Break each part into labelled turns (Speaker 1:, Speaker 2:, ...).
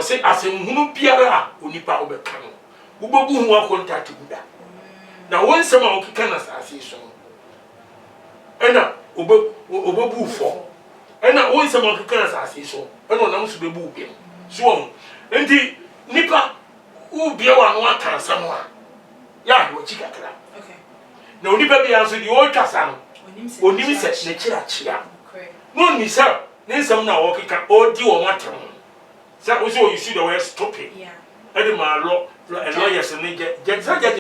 Speaker 1: say asem biara onipa obeka no ubobu hu contact guda na won sem a okeka na asase so ena obobu fo ena won sem a okeka na asase so ena nam so bebu ubiem so enti nipa ubia wa no atansa no a ya wo chikakra
Speaker 2: okay
Speaker 1: na onipa bia so di o twasa no onim se ne kira chia no ni sa ne nsem na wo keka o di wo matem sa wo so you see the word stupid
Speaker 2: yeah
Speaker 1: edi ma lo lawyers ne je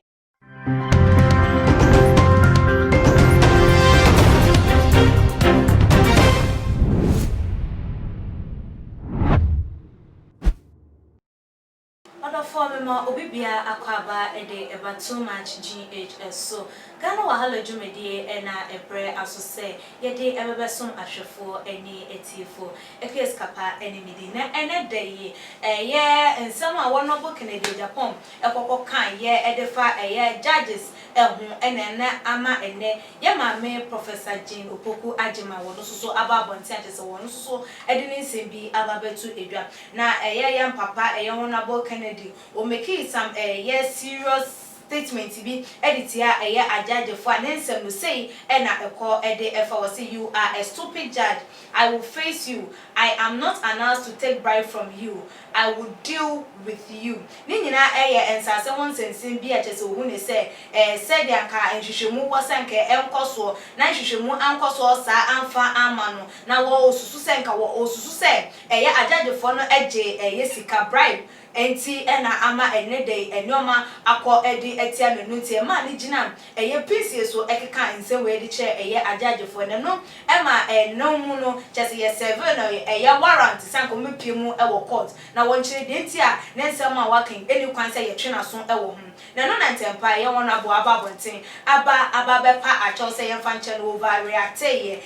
Speaker 2: Mama Obibia Akwaba ede eba too much GHS so Ghana wahala dwumedie na ebre aso se yede ebebesom ahwefo eni etifo ekes kapa eni midi na ene dey ye ensam a wono bo Kennedy Japan ekokko kan ye edefa ye judges ehu ene ama ene ye maame Professor Jane Opoku Agema wono so ababonti agese wono so edini nsembi ababetu edwa na ye yam papa wono bo Kennedy o make some yes serious statement bi editia ajaje for ansem no say na eko ede efa say you are a stupid judge. I will face you. I am not announced to take bribe from you. I will deal with you. Ni nyina ensase won sensin bi achese ohune say said yanka enhwehwemu wasanka enkoso na enhwehwemu ankoso sa amfa amano na wo osusu senka wo osusu say ajaje for no eje sika bribe enti ena ama enede enyoma akọ edi etia menuti ma ni gina peace so ekeka nse we di che ajajefo ne no ema no mu no chese ye seven no warrant sanko mepiemu ewo court na wonchire de enti a ne nsema waken eni kwan se ye twena so ewo hu na no na ntempa ye won abo ababonten aba bepa acho se ye fanche no overreact ye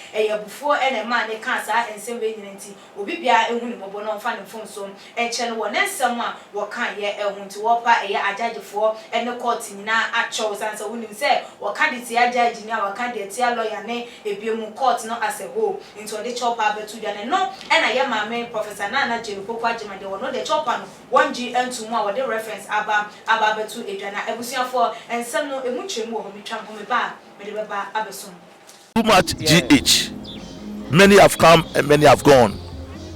Speaker 2: bufuo ene ma ne kansa ense we nyinenti obi bia ehu ne mobo no mfa ne phone so enche no won nsema wakan ye ehunti wopa ajajefo ene court nyina acho sansa wonim se waka de tia judge ni waka de tia lawyer ne ebiemu court no as a whole into the chopper betu dwane no ena ye maame Professor Nana Jane Opoku Agema de wono the chopper no 1G entu mu a wo de reference aba betu edwana ebusuafo ensem no emuchemu wo mi twam me ba me de beba abesom
Speaker 3: too much GH. Many have come and many have gone,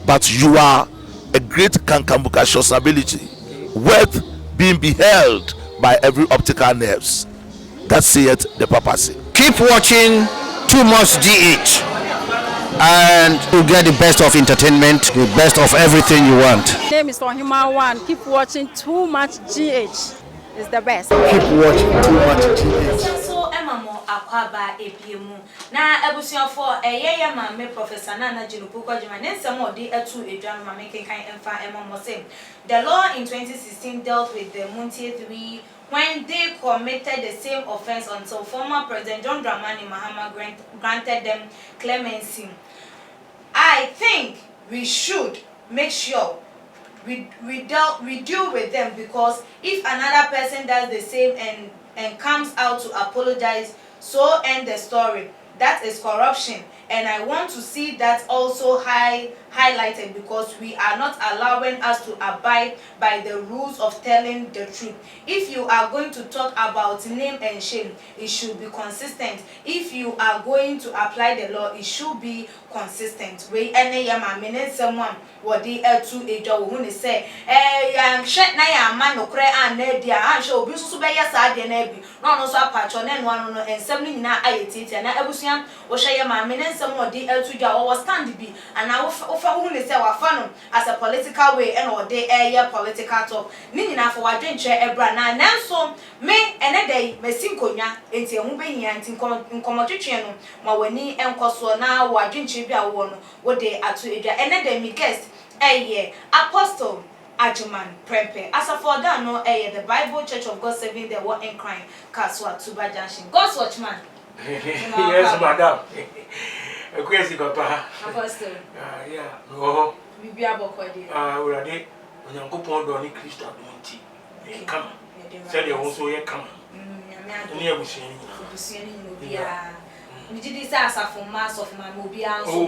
Speaker 3: but you are a great Kankambuka ability, worth being beheld by every optical nerves. That saith the papacy.
Speaker 4: Keep watching Too Much GH, and you get the best of entertainment, the best of everything you want.
Speaker 5: My name is Ohima One. Keep watching Too Much GH. It's the best.
Speaker 4: Keep watching Too Much GH.
Speaker 2: Akwaba ebiemu na ebusuafo ye maame Professor Nana Jane Opoku Agema nsem odi etu edwan maame kenkan emfa emomose. The law in 2016 dealt with the Montier 3 when they committed the same offense until former President John Dramani Mahama granted them clemency. I think we should make sure we deal with them, because if another person does the same and comes out to apologize, so end the story. That is corruption, and I want to see that also highlighted, because we are not allowing us to abide by the rules of telling the truth. If you are going to talk about name and shame, it should be consistent. If you are going to apply the law, it should be consistent. We any yama menen someone wodi etu ejo wo ne say ya hwe na ya ma no kre an na dia an hwe obi susu be ya sa de na bi no no so apacho na no no ensem ni nyina ayetiti na abusuan wo hwe ya ma menen someone wodi etu ja wo stand bi ana wo fa wo ne say wa fa no as a political way and or dey political talk ni nyina for wadwenche ebra na nanso me ene dey mesinkonya enti ehu be hia enti nkomotwetwe no ma wani enkoso na wadwenche bi a wo no wo dey atu edwa ene dey mi guest Apostle Ajuman Prempe. As a for that no the Bible Church of God Saving the World in Crime Kaswa Tuba Junction. God's watchman.
Speaker 1: Yes, madam. A crazy papa.
Speaker 2: Apostle.
Speaker 1: Yeah. No.
Speaker 2: Bibi abokodi.
Speaker 1: Urade onyankopon do ni Kristo adonti. Come. Said you also ye come. Ni abusuani.
Speaker 2: Abusuani no bia. Mi didi say asafo mass of my mobia so.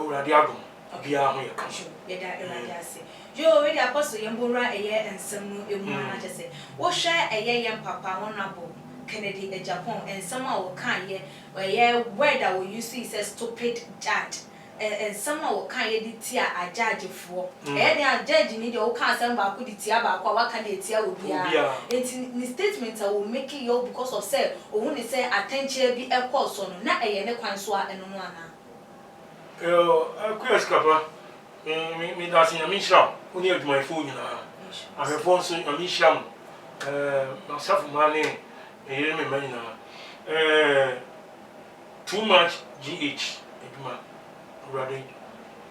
Speaker 1: Urade adom. bia ho ye ka
Speaker 2: yeda erade ase yo already apostle yembora eye ensem no emu na chese wo hwe eye yem papa honorable Kennedy Japan and somehow can ye word that we use is a stupid judge and somehow can ye tia a judge for and judge need your cancer back with the tia back what can they tia will be the statement I will make you because of say or when they say attention be a course on not a ne kwanswa and no
Speaker 1: a queer scapa me that's in a mission when you my phone I have also a mission myself money me manina too much GH eduma already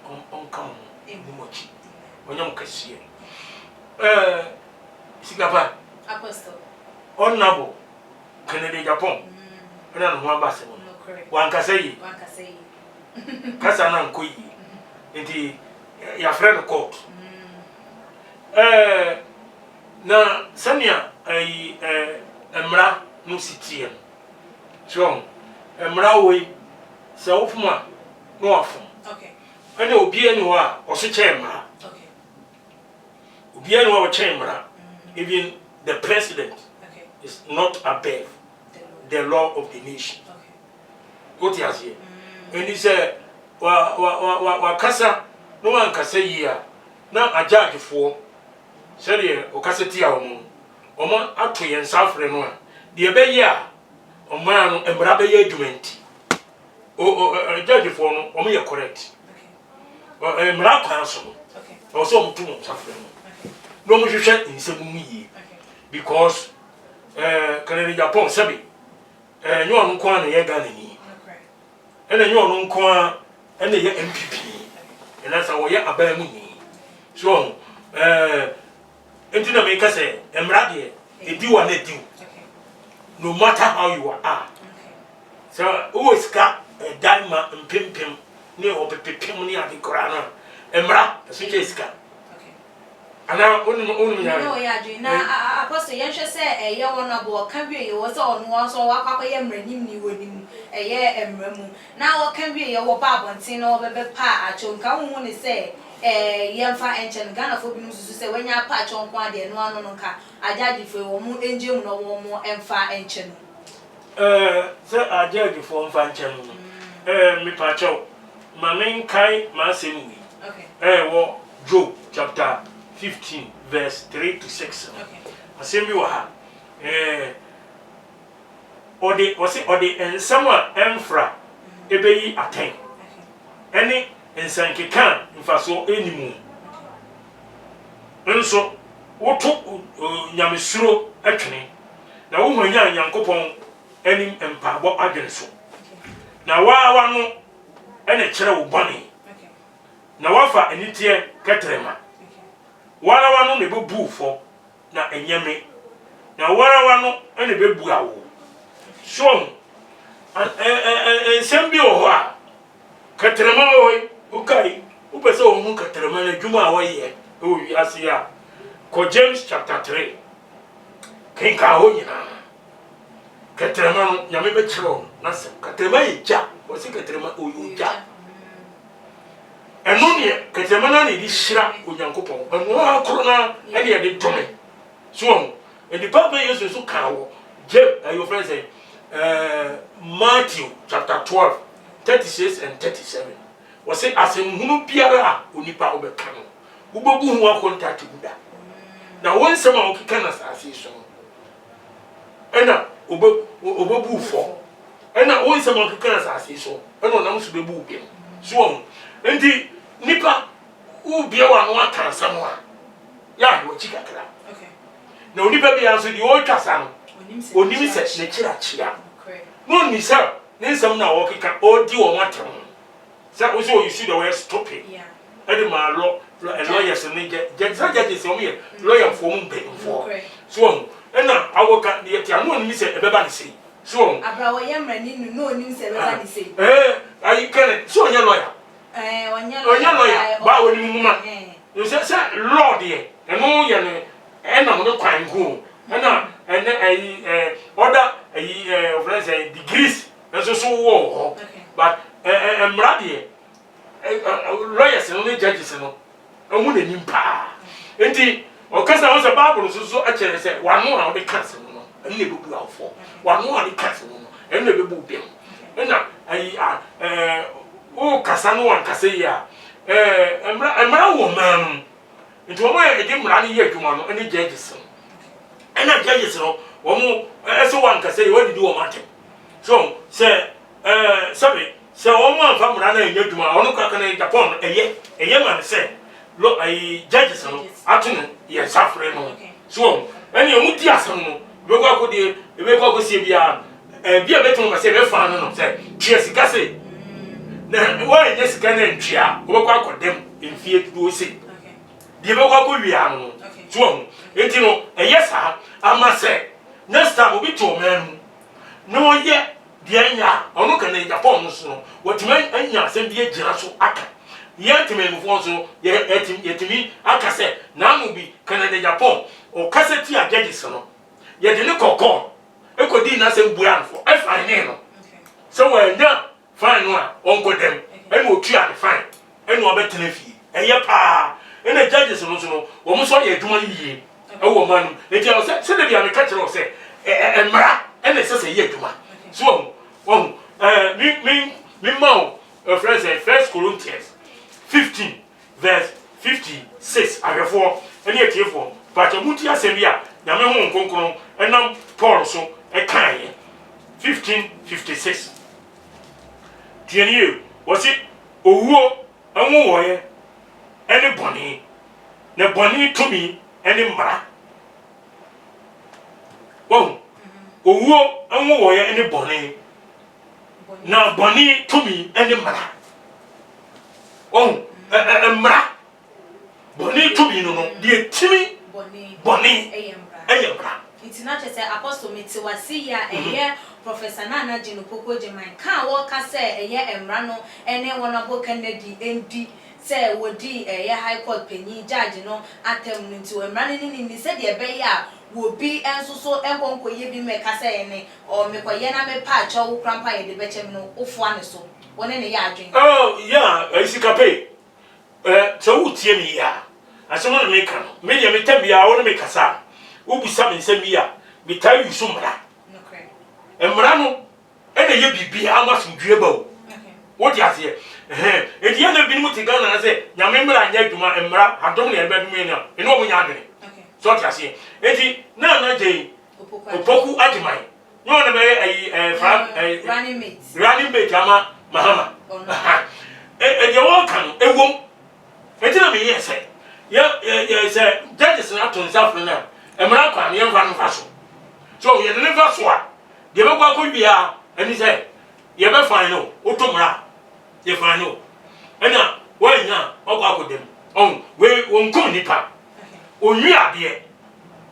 Speaker 1: on come ni mochi onyam kase sigaba
Speaker 2: apostle
Speaker 1: honorable Kennedy Japan na no abase mo wan kase yi kasa na nko yi enti ya friend court na sania emra no sitie so emra we se ofuma no afum
Speaker 2: okay
Speaker 1: ene obi eni ho a o se che emra
Speaker 2: okay
Speaker 1: obi eni ho o che emra even the president
Speaker 2: okay
Speaker 1: is not above the law of the nation
Speaker 2: okay
Speaker 1: what you say eni se wa kasa no wan kasa yi a na ajagefo se de o kasa ti a omo ato yen safre no a de be ya oman no emra be ya adwumenti judge for no omo ye correct okay emra kwan so
Speaker 2: okay
Speaker 1: o so omo to mo safre no no mo hwehwe nsemu mu yi because Kennedy Japan sabi nyo onu kwa na ye Ghana ni ene nyo onu kwa ene ye MPP ena sa wo ye aban mu ni so entina me ka say emra de edi wa na di no matter how you are so always ka daima mpempem ne opepepem ne adekora na emra so che iska ana onu ya
Speaker 2: no ya ju na apostle yen hwe se ye wona bo ka wie ye wo se onu so wa kwakwa ye mranim ni wonim ye emramu na wo ka wie ye wo ba abontin na wo bebe pa acho nka hu ne se yemfa enchen Ghana fo binu susu se wanya pa acho nko ade no anu no nka ajaji fo wo mu enje mu no wo mu emfa enchen
Speaker 1: se ajaji fo emfa enchen mi pa acho ma men kai ma se mu
Speaker 2: okay
Speaker 1: wo Job chapter 15 verse 3 to 6
Speaker 2: okay
Speaker 1: asembi wa ha ode ensama emfra ebeyi aten eni ensankeka mfaso enimu nso woto nyamesuro atwene na wo hwanya Nyankopon enim empabo adwene so na wa no ene kire wo bone na wafa enitie ketrema wara no ne bebu fo na enyame na wara no ene bebu awo so ensembi o ha ketrema o ukai upese o mu ketrema na dwuma awo ye o wiase ya ko James chapter 3 kenka ho nyina ketrema no nyame be kiro na se ketrema yeja o se ketrema o yuja eno ne ketrema na ne di hira Onyankopon eno akoro na e de dome so e di papa yesu so kawo your friend say Matthew chapter 12 36 and 37 was say asemhunu biara onipa obeka no ubobu hu akonta teguda na wonsem a okika na sase so ena obobu fo ena wonsem a okika na sase so ena onam so bebu bi so enti nipa ubia wa no aka samu a ya wo chikakra
Speaker 2: okay
Speaker 1: na onipa bi anso di o twasa no onim se ne kira kira no ni sa ne nsam na wo kika o di wo matem sa wo so you see the word stupid
Speaker 2: yeah
Speaker 1: edi ma lawyer se ne judge se o me lawyer for mu be for so na awoka de ti anu onim se ebeba ne sei so
Speaker 2: abra wo ye mrani nu no onim se ebeba ne sei
Speaker 1: ayi kene so onye lawyer onye lawyer ba onim mu ma you say law de eno ye ne ena mo kwan go ena order of let's say degrees so wo but emra de lawyers no judges no omu na nimpa enti o kasa won se bible so a kire se wanu na o de kase no enne bebu afo wanu na de kase no enne bebu bem na ayi o kasa no wan kasa ya emra wo man enti o mo e de mra ni ye adwuma no enne judges no enne judges no wo mo eso wan kasa ye wadi do o mate so se sabe se o mo anfa mra na ye adwuma ono ka kana Japan eye man se lo ai judges no atunu ye safre no so ene o mudi asem no be kwa ko de be kwa ko sie bia bia betu ma se be fa no se tue sika se na wa ye sika na ntwia o be kwa ko dem enfie do se de be kwa ko wi ano so enti no eye sa ama se next time obi to man no ye de anya onu kana Japan no so no watima anya asem bia gira so aka yantime mfo so yetimi akase na mu bi Canada Japan o kaseti a judges no ye de ne kokon ekodi na se mbuya nfo e fine no so we nya fine no a onko dem e mo tua de fine e no obetena fi e ye pa e na judges no so no wo mo so ye adwuma yiye e wo man e ti o se de bia me ka kire o se mra e na se ye adwuma so wo mi ma friends First Corinthians 15 verse 56 ahwefo ene etiefo but amuti asembia nyame ho nkonkron enam Paul so ekaye 15:56 tieniye wasi owuo anwo woye ene boni ne boni tumi ene mara wo owuo anwo woye ene boni na boni tumi ene mara mra boni tumi no de timi boni eyembra
Speaker 2: itina chese apostle metiwasi ya eye professor Nana Jino Koko Jeman kan wo ka se eye emra no ene wonabo Kennedy endi se wodi eye high court penyi judge no atem no nti emra ni se de be ya wo bi enso so enkonko ye bi me ka se ene o me koye na me pa acha wo krampa ye de be chem no ofu ane so woni ne ya adwen
Speaker 1: oh yeah isikape so utie mi ya asemo na me ka no me ye me tambia wo me kasa ubusa me nsambia me tayi so mra emra no ene ye bibia amasundwe ba o wodi ase edi ya na bi ni mutiga na se nyame mra anya adwuma emra adom na ebe dum ene ene o munya adwene so ti ase edi na je opoku adimai no na be running mate ama mahama edi wo kan ewom edi na me yese ya se judges na to nzafo na emra kwa ne mfa no faso so ye ne faso a de be kwa ko bia ani se ye be fan no otomra ye fan no ena wanya okwa akodem on we wonkum nipa onwi ade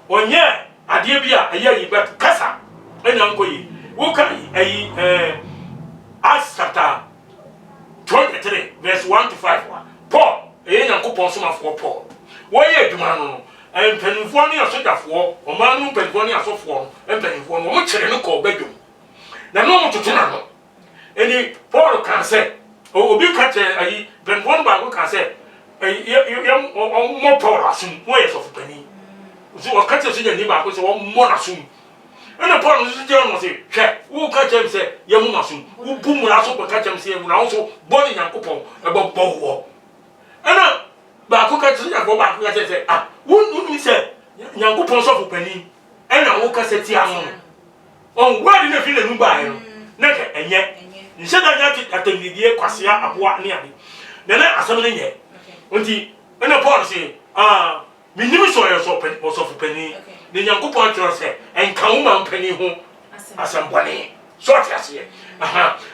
Speaker 1: onye ade bia ayi bet kasa ena nkoyi wo kan ayi Acts chapter 23 verse 1 to 5 Paul Yankopon so mafo Paul wo ye adwuma no empanifo ne asodafo o ma no empanifo ne asofo empanifo no mo kire no ko badwum na no mo tutuna no eni Paul kan se obi ka che ayi benfo ba ko kan se mo Paul asum wo ye sofo pani so o ka che so ni ba ko se wo mo na sum ena Paul so je no se hwe wo ka che se ye mo asum wo bu mu aso ko ka che se ye mu na so bo ni Yankopon e bo wo ena ba ko ka tsi afo ba ko ka se wonu se Yankopon so fopani ena wo ka se ti anu on wadi na fi na nu ba no na ka enye nse da nya ti atamidie kwasea aboa ne ade na asam ne nye nti ena Paul se minimi so ye so fopani ne Yankopon tro se enka wo ma mpani ho asam bone so ti ase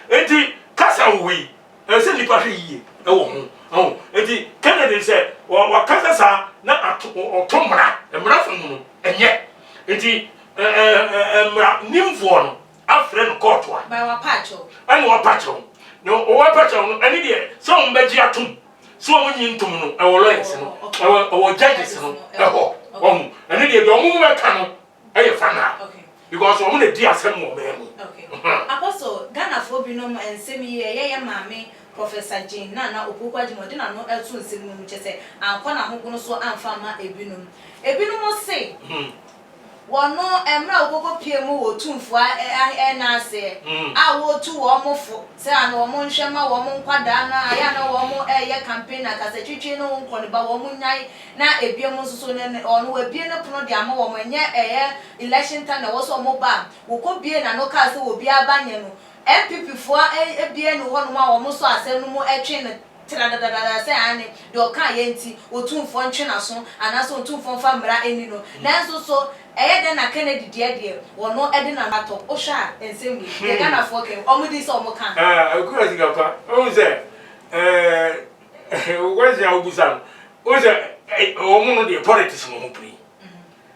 Speaker 1: enti kasa wi se nipa hwe yie e wo ho oh enti Kennedy say wa kasa sa na otomra emra funu no enye enti emra nimfo no afre no court wa
Speaker 2: ba wa pacho
Speaker 1: ani wa pacho no wa pacho no ani de so mbeji atum so mo nyintum no e wo lawyers no e wo judges no e ho ani de do mo me ka no e ye fana because wo na di asem mo be mu
Speaker 2: Apostle Ghana for binom ensemi ye maame Professor Jane na opokwa jimodi na no etu nsem mu chese ankwa na hogono so amfa ma ebinum se wono emra ogogo pie mu wo tumfua na ase a wo tu wo mofo se ana wo nhwema wo nkwada na aya na wo eye campaign na kasa twitwi no nkone ba wo nyai na ebiem nso ne ono we bie ne pono de ama wo nye eye election time na wo so mo ba wo ko bie na no ka se wo bia banye no MPP fo ebie no ho no ma wo so ase no mo etwe ne tradadada say ane de o kan ye nti otumfo ntwe na so anaso otumfo fa mra eni no nanso so eye de na Kennedy de wono ede na mato o sha ensem bi ye Ghana fo ken omudi so mo kan
Speaker 1: akura siga pa o ze where's your obusam o ze o mo no de politics mo pri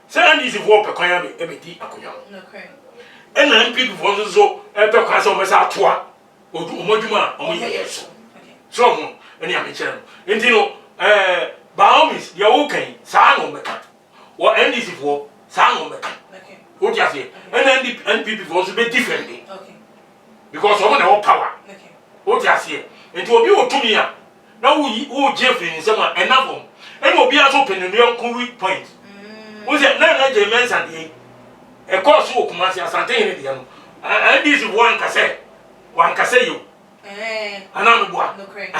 Speaker 1: say and is for pe kwanya be ebedi akonya
Speaker 2: no correct
Speaker 1: ena MPP fo so pe kwa so mo sa toa omoduma o mo ye so mo eni amechere enti no Baomis dia wo kan sa no meka wo NDC fo sa no meka
Speaker 2: okay
Speaker 1: what you say and NPP fo so be different
Speaker 2: okay
Speaker 1: because someone have power
Speaker 2: okay
Speaker 1: what you say enti obi otumi a na wo Jeffrey ni sama enabo eni obi aso penenu ko weak point wo say na je mensa de e course wo kuma si asante ni de no NDC fo wan kase yo ana no boa
Speaker 2: no correct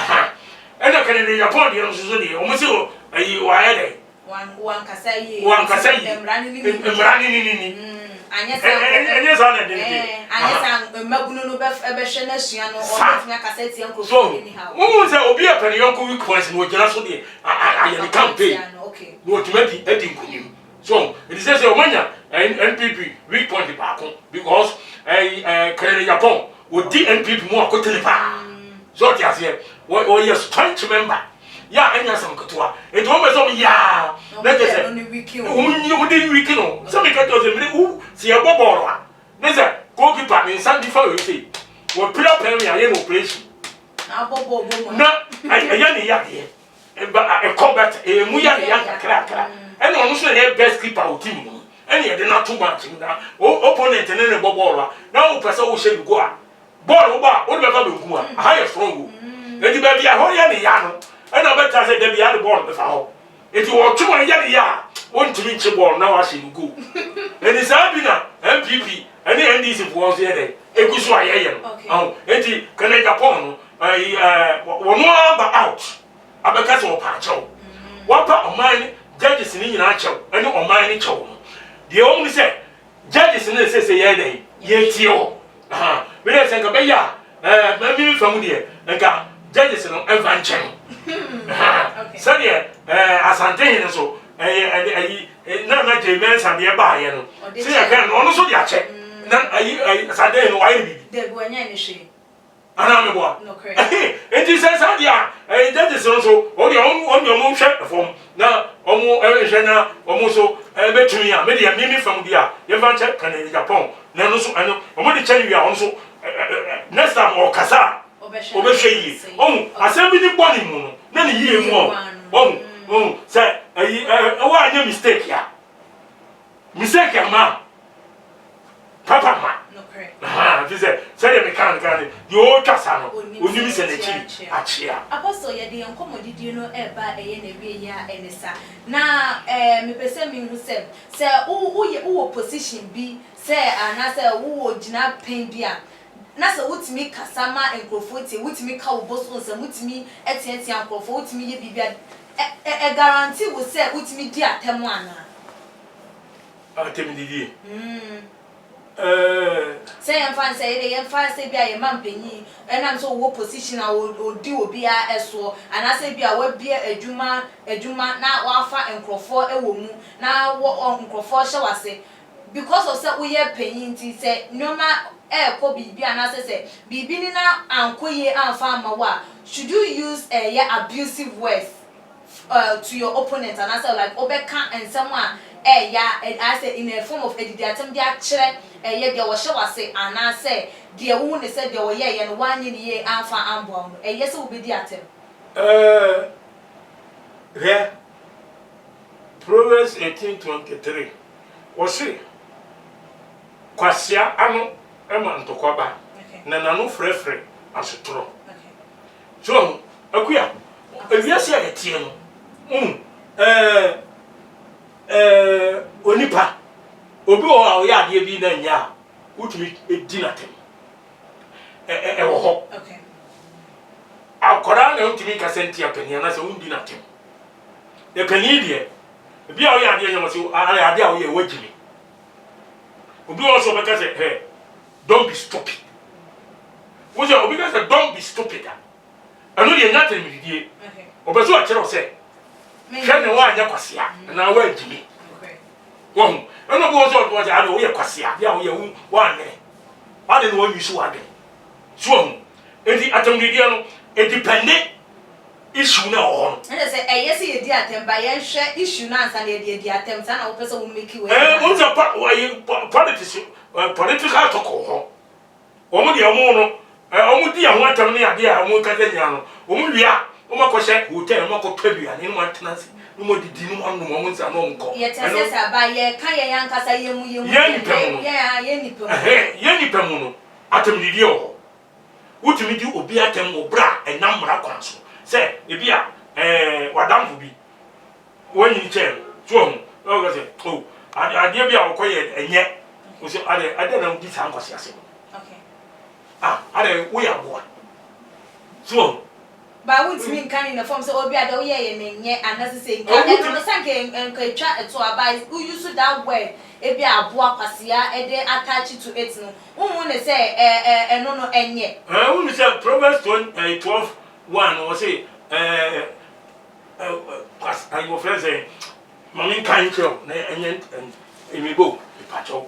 Speaker 1: ena Kennedy Japan de no so de o mo se o ayi wa ya de
Speaker 2: wan kasa yi
Speaker 1: emrani ni anya sa na de
Speaker 2: anya sa magunu no be hwe na sua no o be fina kasa tie nkrofo ni ha
Speaker 1: mo se obi e pere yonko weak points no gina so de ayi campaign
Speaker 2: okay
Speaker 1: no timati edi nkunim so it is say o manya NPP weak point ba ko because Kennedy Japan o di NPP mo akotele pa so ti ase o yes 20 member ya anya sam kotwa e do me so ya na je se o nyi de wiki no so me ka to se me u si e boboro a ne se goalkeeper ni san difa we say wo pira premier ye no operation
Speaker 2: na bobo mo
Speaker 1: na aya ni ya de e ba e combat e mu ya ni ya kra e no no so e best keeper o team no e ni e de na to match na opponent ne boboro na o pesa wo she go a ball ba o de ba be nku a ha ye strong e di ba bia ho ya ni ya no e na be ta say de bia the ball be fa ho e di wo tuma ya ni ya won timi nche ball na wa she go e ni sa bi na MPP ene NDC fo so ye de e gu so aye ye no e di Kennedy Japan no wo no aba out abeka so pa chaw wa pa oman judges ni nyina chaw ene oman ni chaw no de o mu se judges ni se ye de ye tie o we dey say ka be ya maybe from there nka judges no evanchen so there asante hin so na je men sa de ba ye no se ya kan no so dia che na asante hin no wa ye bibi
Speaker 2: de bo anya ni hwe
Speaker 1: ana me bo
Speaker 2: no correct
Speaker 1: enti se sa dia judges no so o de on mo hwe from na omo hwe na omo so betumi a me de me from there evanchen Kennedy Japan na no so ano omo de chani wi a on so next time o kasa obehwe yi asem bi ni boni mu no na ni yie mu o say wa anya mistake ya ma papa ma
Speaker 2: no correct
Speaker 1: this say the mechanical you kasa no oni mi se na chi achia
Speaker 2: apostle ye de enkomodidi no eba eye na wie ya enesa na me pese mi hu se wo position bi se ana se wo gina pen bi a na se wutimi kasama enkrofo tie wutimi ka wo boso se wutimi etiatia enkrofo wutimi ye bibia guarantee wo se wutimi di atemu ana
Speaker 1: atemi di
Speaker 2: say em fan say bia ye mampanyi enam so wo position a wo di obi a eso ana say bia wo bia adwuma na wafa enkrofo ewo mu na wo enkrofo hye wase because of say we ye panyi nti say nyoma ko bibi ana say bibi ni na ankoye anfa amawa should you use abusive words to your opponent and I say like obeka and someone I say in a form of edidatem dia kire ye dia wo hye wase ana say dia wo ne say dia wo ye no wanye ni ye anfa ambo no yes wo be di atem
Speaker 1: Proverbs 18:23 wose kwasia ano ema ntokwaba na nanu frefre asotro So akuya ewiase a yetie no onipa obi o a oya ade bi na nya utumi edi na tem wo ho
Speaker 2: Okay.
Speaker 1: akora na utumi kasenti apania na se undi na tem e pani de bi a oya ade nya mo se ade a oya wagimi obi o so be ka say hey don't be stupid woje obi ka say don't be stupid anu ye nya tem didie
Speaker 2: Okay.
Speaker 1: obeso a kire o say hwe ne wa anya kwasea na wa agimi won eno bo so to ja do ye kwasea bia wo ye wa ne wa de no wi so wa de so enti atamdidie no e depend issue na on
Speaker 2: and say eh yes ye di atemba ye hwe issue na ansa na ye di atem sa na wo pese wo make we
Speaker 1: unza political talk ho o mo de mo no o mo di ho atam ne ade a mo ka nya no o mo wia o ma ko hye hotel mo ko twadua ne mo tenase no mo didi no mo no mo nza no nko
Speaker 2: ye tese sa ba ye kan ye yankasa ye mu ye
Speaker 1: ni pemu no atam didi ho wutumi di obi atam wo bra enam mra kwan so se e bia wadamfo bi woni chen so o ga se o ade bia wo koye enye o se ade na di san kwase ase
Speaker 2: okay
Speaker 1: ade wo ya boa so
Speaker 2: ba wutumi nkan na form se obi ade wo ye nenye anase se nkan e no sanke nka twa eto aba who use that word e bia aboa kwasea e dey attach to it no won ne se eno no enye
Speaker 1: won ne se Proverbs 12:1 o se pas I go friend say mami kan cho na enye emibo ipacho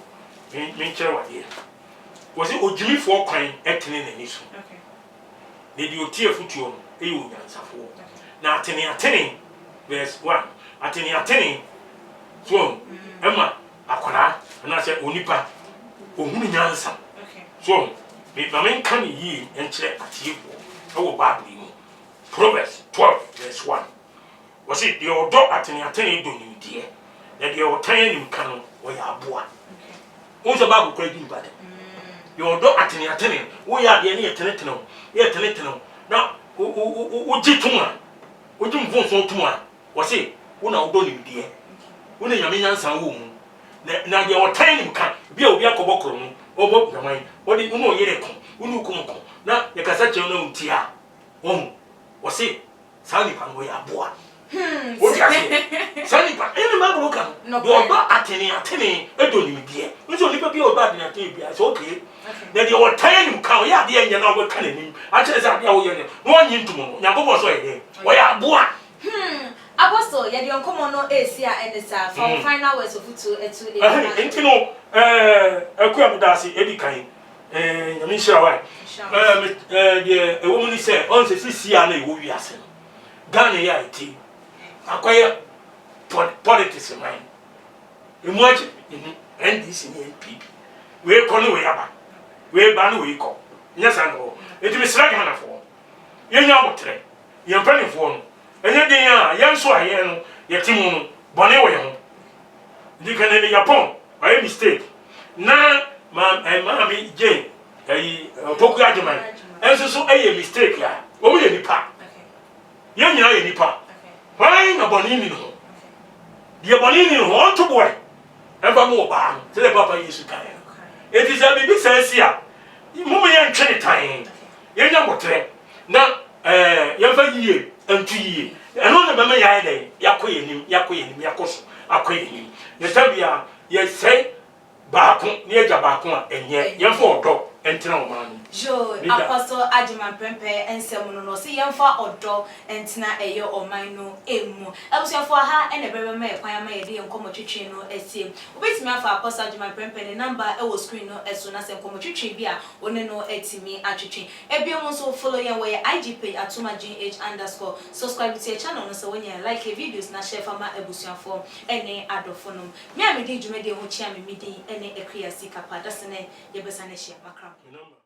Speaker 1: me chere wa dey wo se ojimi fo kwan etene na ni so
Speaker 2: okay
Speaker 1: ne di otie futuo no e yo nyansafo na atene verse 1 atene so ema akwana na se onipa ohunu nyansa
Speaker 2: okay
Speaker 1: so me mami kan yi enchere atiefo e wo Bible mu Proverbs 12 verse 1 wo se de odo atene do ni die na de o tan anim kan no wo ya aboa
Speaker 2: okay
Speaker 1: wo se Bible kwa di bade de odo atene wo ya de ne yetene na o jituma o jimfo so tuma wo se wo na odo ni die wo na nyame nyansa wo mu na de o tan anim kan bia obi akobokoro mu obo gaman wo di no yere ko wo nu ko na ye kasa che na untia wo se sa ni pan wo ya aboa wo ti ase sa ni pa ene ma bro kan do odo atene edo ni die nso ni pa bia odo atene bia so okay na de o tan anim kan ya de nya na wo kan anim a chere sa bia wo ye no anyi ntumo no nyagobo so ye wo ya aboa
Speaker 2: Apostle, ya di onkomo no esi a enesa for final words of to etu
Speaker 1: enti no akuya mudasi edi kan nyame shira wa de ewo ni se on se sisia na ewo wiase no Ghana ya eti akwaya politics man emuachi NDC ni NPP we ko no we aba we ba no we ko nyasa no eti me sra Ghana fo yenya abotre yempani fo no enye den a yenso aye no yetimu no bone wo ye ho di kan ne Japan by mistake na ma mi je poku ajuman enso so aye mistake ya wo mu ye nipa ye nyina ye nipa why na bone ni no die bone ni no on to boy e ba mo ba se le papa Yesu kan it is a big sense ya mo ye ntwe tan ye nya motre na ye fa yiye antu yiye eno na bema ya ide yakoyenim yakoso akoyenim ne tabia ye sei baako ne eja baako a enye ye fa odo entina o man
Speaker 2: jo Apostle Ajiman Prempeh ensem no se ye fa odo entina eyo o man no emu abusuafo ha ene bebe ma ekwan ma ye de nkomo twetwe no esiem obetimi afa Apostle Ajiman Prempeh ne number e wo screen no eso na se nkomo twetwe bi a one no etimi atwetwe ebiem nso follow ye we IG page @GH_. Subscribe to your channel no so when you like videos na share fama abusuafo ene adofo no me amedi dwumede ho chia me medi ene Ekriasi Kapa dasene ye besa ne share makram
Speaker 1: number